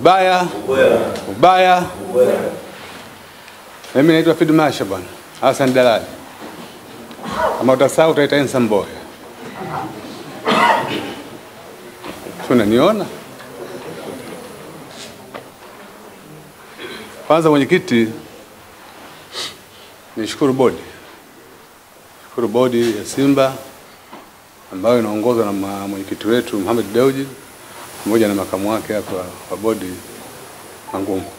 Ubaya. Ubaya. Mimi naitwa Fidu Masha bwana. Hassan Dalali. Kama utasahau utaita Ensa Mboya. Unaniona? Kwanza mwenyekiti, nishukuru bodi. Shukuru bodi ya Simba ambayo inaongozwa na mwenyekiti wetu Mohamed Dewji pamoja na makamu wake hapa wa bodi Mangungu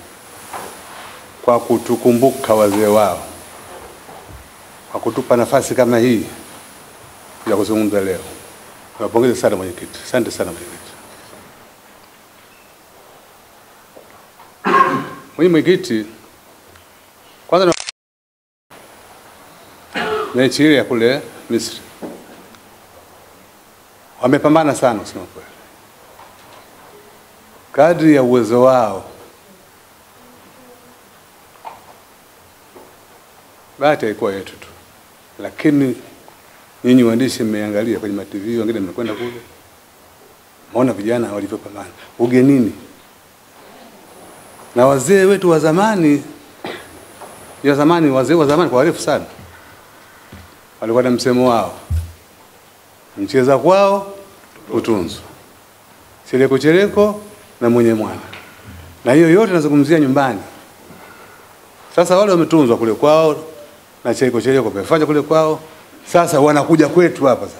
kwa kutukumbuka wazee wao, kwa kutupa nafasi kama hii ya kuzungumza leo. Nawapongeza sana mwenyekiti. Asante sana mwenyekiti. Mwenyekiti, kwanza mechi ile ya kule Misri wamepambana sana kusema kweli, kadri ya uwezo wao. Bahati haikuwa yetu tu, lakini nyinyi waandishi mmeangalia kwenye TV, wengine mmekwenda kule, maona vijana walivyopambana ugenini. Na wazee wetu wa zamani, wazee wa zamani kwa warefu sana, walikuwa na msemo wao, mcheza kwao utunzwa, chereko chereko na mwenye mwana. Na hiyo yote nazungumzia nyumbani. Sasa wale wametunzwa kule kwao na chereko chereko wamefanya kule kwao, sasa wanakuja kwetu hapa sasa.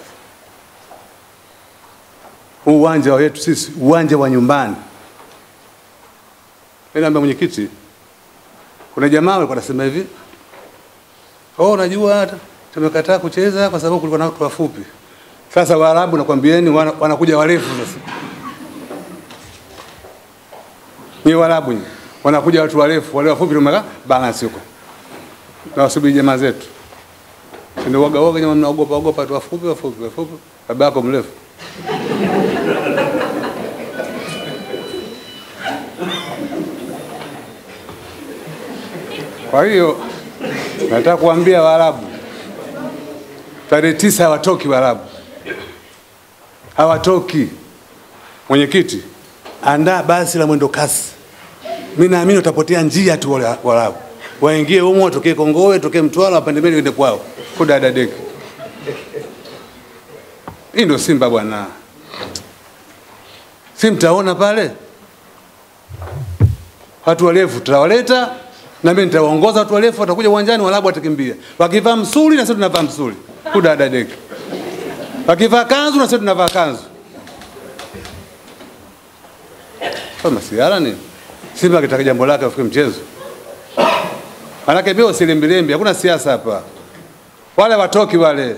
Uwanja wetu sisi, uwanja wa nyumbani. Ninaambia mwenyekiti, kuna jamaa walikuwa wanasema hivi, unajua tumekataa kucheza kwa sababu kulikuwa na watu wafupi. Sasa Waarabu nakwambieni wanakuja warefu sasa. Ni Waarabu wanakuja watu warefu, wale wafupi tumeka balance huko. Na wasubiri jamaa zetu. Ndio waga nyama mnaogopa watu wafupi. Baba yako mrefu. Kwa hiyo nataka kuambia Waarabu, tarehe 9 hawatoki Waarabu. Hawatoki. Mwenyekiti, andaa basi la mwendo kasi. Mimi naamini utapotea njia tu Waarabu. Waingie humo, watokee Kongowe, watokee Mtwara, wapande mbele waende kwao. Kudada deki. Hii ndio Simba bwana. Si mtaona pale? Watu warefu tutawaleta, na mimi nitawaongoza watu warefu, watakuja uwanjani, Waarabu watakimbia. Wakivaa msuli na sisi tunavaa msuli. Kudada deki. Wakivaa kanzu na sisi tunavaa kanzu. Kama siara ni Simba kitaka jambo lake afike mchezo. Manake bio silimbilimbi, hakuna siasa hapa. Wale watoki wale.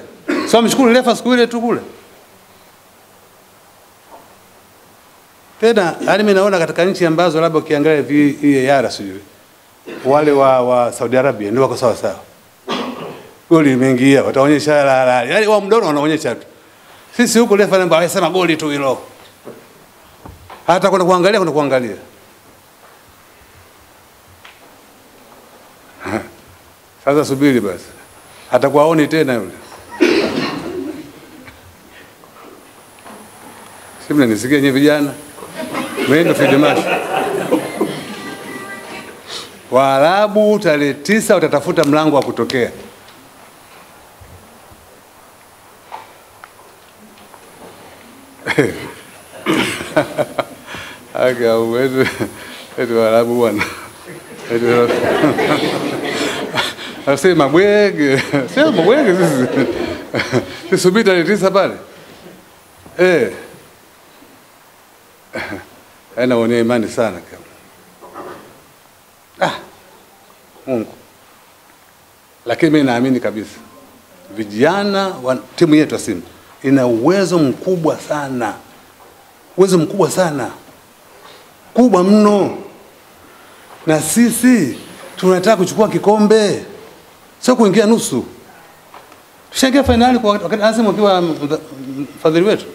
Sio mshukuru refa siku ile tu kule. Tena hali mimi naona katika nchi ambazo labda ukiangalia VAR sijui, wale wa Saudi Arabia ndio wako sawa sawa. Goli limeingia, wataonyesha yaani wao mdono wanaonyesha tu. Sisi huko refa namba anasema goli tu hilo. Hata kuna kuangalia. Sasa subiri basi. Atakuwaoni tena yule. Simna nisikie nyinyi vijana. Mwendo Fidu Masha. Waarabu tarehe 9 watatafuta mlango wa kutokea. Aga wewe Waarabu bwana. Sema bwege. Sema bwege sisi. Subiri tarehe 9 pale. Anaonea imani sana kama. Mungu. Lakini mimi naamini kabisa vijana wa timu yetu ya Simba ina uwezo mkubwa sana. Uwezo mkubwa sana. Kubwa mno. Na sisi tunataka kuchukua kikombe. Sio kuingia nusu. Tushaingia finali kwa wakati Azam akiwa mfadhili wetu.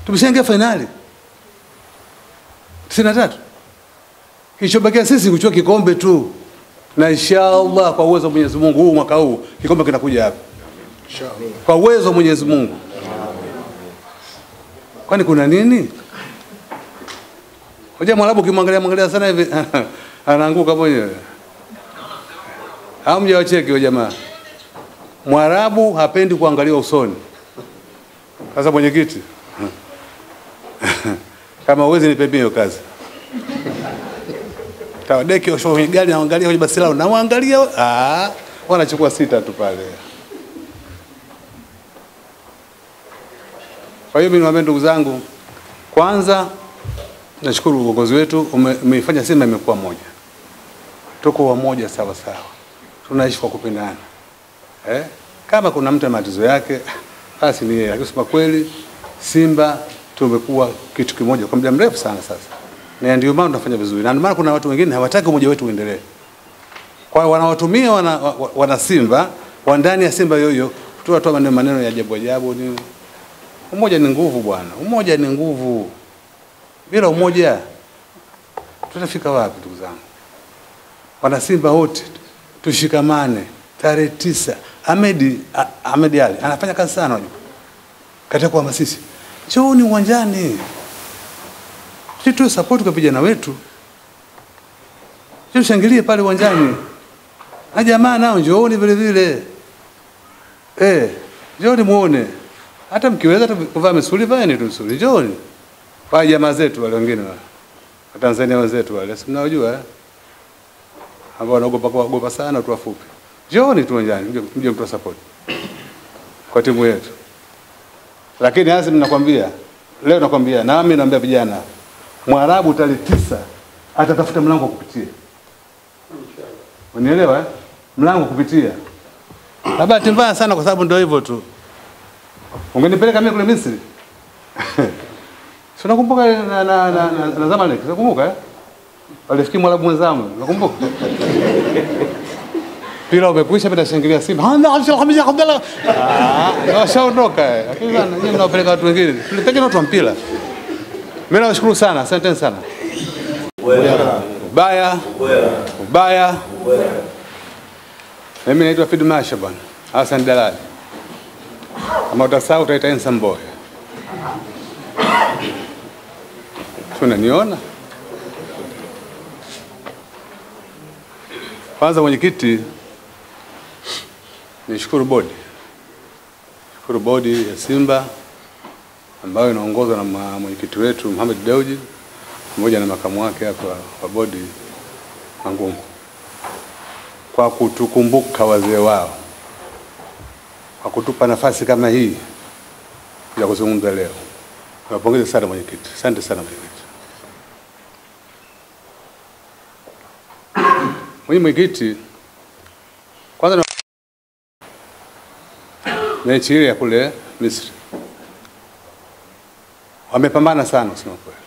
Tumeshaingia finali. 93. Kilichobakia sisi kuchukua kikombe tu. Na inshallah kwa uwezo wa Mwenyezi Mungu huu mwaka huu kikombe kinakuja hapa. Inshallah. Kwa uwezo wa Mwenyezi Mungu. Kwani kuna nini? Unajua Mwarabu ukimwangalia sana hivi anaanguka mwenyewe. Hamja wacheki wa jamaa. Mwarabu hapendi kuangaliwa usoni. Sasa mwenyekiti kama uwezi nipe hiyo kazi. Tawadeki washo kwenye gari naangalia kwenye basi lao na waangalia wanachukua 6 tu pale. Kwa hiyo mimi niwaambie ndugu zangu, kwanza nashukuru uongozi wetu umeifanya Simba imekuwa moja. Tuko wamoja sawa sawa. Tunaishi kwa kupendana. Kama kuna mtu matatizo yake basi ni yeye. Lakini kweli Simba tumekuwa kitu kimoja kwa muda mrefu sana sasa. Na ndio maana tunafanya vizuri. Na ndio maana kuna watu wengine hawataki umoja wetu uendelee. Kwa hiyo wanawatumia wana Simba, wa ndani ya Simba yoyo kutoa maneno ya ajabu ni umoja ni nguvu bwana. Umoja ni nguvu. Bila umoja tutafika wapi ndugu zangu? Wana Simba wote tushikamane. Tarehe 9 Ahmed Ali anafanya kazi sana unajua. Katika kuhamasisha. Njooni uwanjani. Sisi support kwa vijana wetu. Sisi shangilie pale uwanjani. Na jamaa nao njooni vile vile. Njooni muone. Hata mkiweza kuvaa misuli vaeni tu misuli. Njooni. Kwa jamaa zetu wale wengine wale. Watanzania wenzetu wale, si mnawajua ambao wanaogopa sana watu wafupi. Njooni tu uwanjani, mje mtoa support kwa timu yetu. Lakini hasa ninakwambia, leo nakwambia, nami naambia vijana, Mwarabu tarehe 9 atatafuta mlango wa kupitia. Unielewa Mlango kupitia. Bahati mbaya sana kwa sababu ndio hivyo tu. Ungenipeleka mimi kule Misri. Sio nakumbuka na Zamalek, nakumbuka walifikia Mwarabu mwenzangu, nakumbuka. Pila umekwisha bila shangilia Simba. Alhamdulillah. Washaondoka. Lakini sana nyinyi mnawapeleka watu wengine. Tulitaka watu wa mpira. Mimi nawashukuru sana, asante sana. Ubaya. Mimi naitwa Fid Masha bwana. Hassan Dalali. Kama utasahau utaita Handsome Boy. Tunaniona? Kwanza mwenyekiti, nishukuru bodi ya Simba ambayo inaongozwa na mwenyekiti wetu Mohamed Dewji pamoja na makamu wake hapa wa bodi Mangungu kwa kutukumbuka wazee wao, kwa kutupa nafasi kama hii ya kuzungumza leo. Nawapongeza sana mwenyekiti. Asante sana mwenyekiti. Mwenyekiti, kwanza mechi ile ya kule Misri wamepambana sana sema kweli.